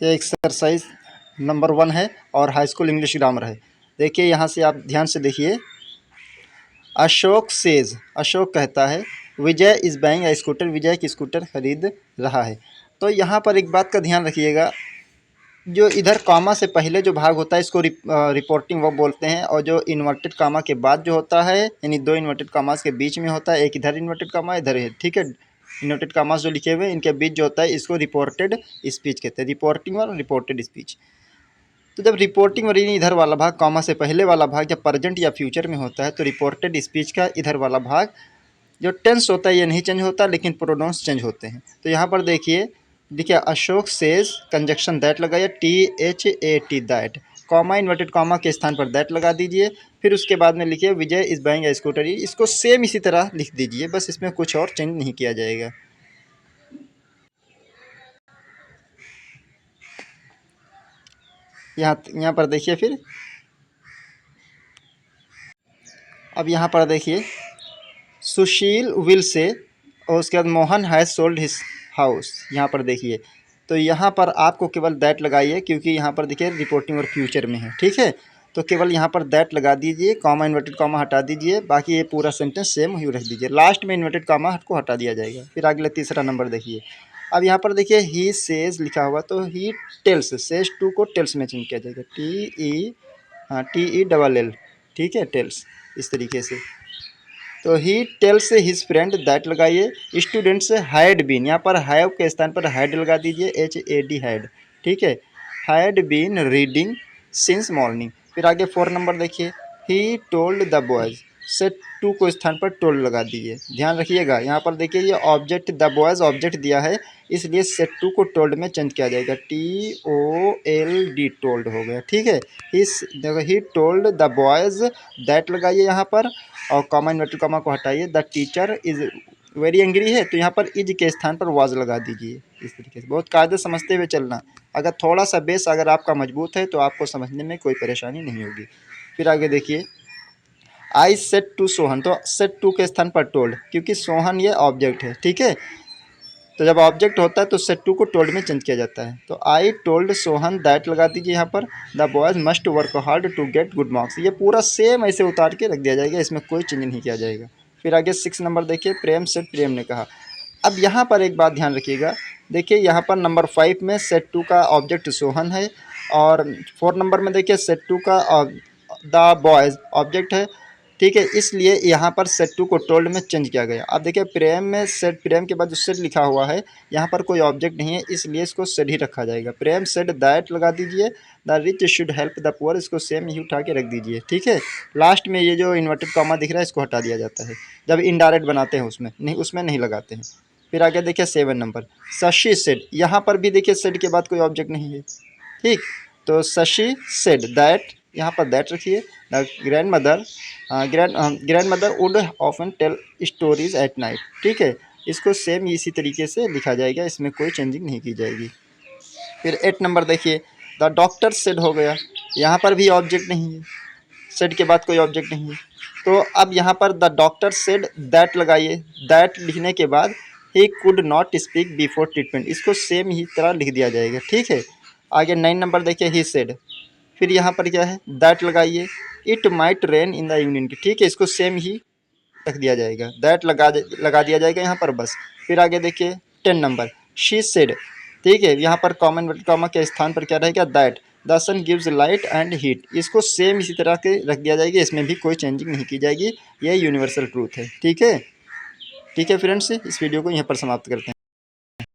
ये exercise number 1 है और हाई स्कूल इंग्लिश ग्रामर है। देखिए यहाँ से आप ध्यान से देखिए। अशोक सेज, अशोक कहता है विजय इज़ बाइंग ए स्कूटर, विजय की स्कूटर खरीद रहा है। तो यहाँ पर एक बात का ध्यान रखिएगा, जो इधर कॉमा से पहले जो भाग होता है इसको रिपोर्टिंग वर्ब बोलते हैं, और जो इन्वर्टेड कॉमा के बाद जो होता है, यानी दो इन्वर्टेड कॉमास के बीच में होता है, एक इधर इन्वर्टेड कॉमा इधर है, ठीक है। इन्वर्टेड कॉमास जो लिखे हुए हैं इनके बीच जो होता है इसको रिपोर्टेड स्पीच कहते हैं, रिपोर्टिंग और रिपोर्टेड स्पीच। तो जब रिपोर्टिंग और इधर वाला भाग कॉमा से पहले वाला भाग जब प्रेजेंट या फ्यूचर में होता है तो रिपोर्टेड स्पीच का इधर वाला भाग जो टेंस होता है ये नहीं चेंज होता, लेकिन प्रोनाउंस चेंज होते हैं। तो यहाँ पर देखिए अशोक सेज कंजक्शन दैट लगाइए, THAT that, comma inverted comma के स्थान पर दैट लगा दीजिए। फिर उसके बाद में लिखिए विजय इज बाइंग ए स्कूटर, इसको सेम इसी तरह लिख दीजिए, बस इसमें कुछ और चेंज नहीं किया जाएगा। यहाँ पर देखिए फिर अब यहाँ पर देखिए सुशील विल से, और उसके बाद Mohan has sold his house. यहाँ पर देखिए, तो यहाँ पर आपको केवल दैट लगाइए, क्योंकि यहाँ पर देखिए रिपोर्टिंग और फ्यूचर में है, ठीक है। तो केवल यहाँ पर दैट लगा दीजिए, कॉमा इन्वर्टेड कॉमा हटा दीजिए, बाकी ये पूरा सेंटेंस सेम ही रख दीजिए, लास्ट में इन्वर्टेड कॉमा को हटा दिया जाएगा। फिर अगले तीसरा नंबर देखिए। अब यहाँ पर देखिए ही सेज लिखा हुआ, तो ही टेल्स, सेज टू को टेल्स में चेंज किया जाएगा, TELL, ठीक है, टेल्स, इस तरीके से। तो he tells his friend that लगाइए, स्टूडेंट्स हैड बीन, यहाँ पर हैव के स्थान पर हैड लगा दीजिए, HAD हैड, ठीक है, had been reading since morning. फिर आगे 4 नंबर देखिए, he told the boys, set two को स्थान पर टोल्ड लगा दीजिए। ध्यान रखिएगा यहाँ पर देखिए ये ऑब्जेक्ट द बॉयज़ ऑब्जेक्ट दिया है, इसलिए सेट टू को टोल्ड में चेंज किया जाएगा, TOLD टोल्ड हो गया, ठीक है। ही टोल्ड द बॉयज़ दैट लगाइए यहाँ पर, और कॉमा इन्वर्टेड कॉमा को हटाइए, the teacher is very angry है, तो यहाँ पर इज के स्थान पर वाज लगा दीजिए। इस तरीके से बहुत कायदे समझते हुए चलना, अगर थोड़ा सा बेस अगर आपका मजबूत है तो आपको समझने में कोई परेशानी नहीं होगी। फिर आगे देखिए, आई सेट टू सोहन, तो सेट टू के स्थान पर टोल्ड, क्योंकि सोहन ये ऑब्जेक्ट है, ठीक है। तो जब ऑब्जेक्ट होता है तो सेट टू को टोल्ड में चेंज किया जाता है, तो आई टोल्ड सोहन दैट लगा दीजिए यहाँ पर, the boys must work hard to get good marks, ये पूरा सेम ऐसे उतार के रख दिया जाएगा, इसमें कोई चेंज नहीं किया जाएगा। फिर आगे 6 नंबर देखिए, प्रेम सेट, प्रेम ने कहा। अब यहाँ पर एक बात ध्यान रखिएगा, देखिए यहाँ पर नंबर 5 में सेट टू का ऑब्जेक्ट सोहन है, और 4 नंबर में देखिए सेट टू का द बॉयज़ ऑब्जेक्ट है, ठीक है, इसलिए यहाँ पर सेट टू को टोल्ड में चेंज किया गया। अब देखिए प्रेम में सेट, प्रेम के बाद जो सेट लिखा हुआ है यहाँ पर कोई ऑब्जेक्ट नहीं है, इसलिए इसको सेट ही रखा जाएगा। प्रेम सेट दैट लगा दीजिए, the rich should help the poor, इसको सेम ही उठा के रख दीजिए, ठीक है। लास्ट में ये जो इन्वर्टेड कॉमा दिख रहा है इसको हटा दिया जाता है, जब इनडायरेक्ट बनाते हैं उसमें नहीं लगाते हैं। फिर आगे देखिए 7 नंबर, शशि सेड, यहाँ पर भी देखिए सेड के बाद कोई ऑब्जेक्ट नहीं है, ठीक। तो शशि सेड दैट, यहाँ पर दैट रखिए, the grandmother grandmother would often tell stories at night, ठीक है, इसको सेम इसी तरीके से लिखा जाएगा, इसमें कोई चेंजिंग नहीं की जाएगी। फिर 8 नंबर देखिए, द डॉक्टर सेड हो गया, यहाँ पर भी ऑब्जेक्ट नहीं है, सेड के बाद कोई ऑब्जेक्ट नहीं है, तो अब यहाँ पर द डॉक्टर सेड दैट लगाइए, दैट लिखने के बाद he could not speak before treatment, इसको सेम ही तरह लिख दिया जाएगा, ठीक है। आगे 9 नंबर देखिए, ही सेड, फिर यहाँ पर क्या है, दैट लगाइए, it might rain in the evening, ठीक है, इसको सेम ही रख दिया जाएगा, दैट लगा दिया जाएगा यहाँ पर बस। फिर आगे देखिए 10 नंबर, शी सेड, ठीक है, यहाँ पर कॉमन कॉमा के स्थान पर क्या रहेगा, that the sun gives light and heat, इसको सेम इसी तरह के रख दिया जाएगा, इसमें भी कोई चेंजिंग नहीं की जाएगी, ये यूनिवर्सल ट्रूथ है, ठीक है। ठीक है फ्रेंड्स, इस वीडियो को यहाँ पर समाप्त करते हैं।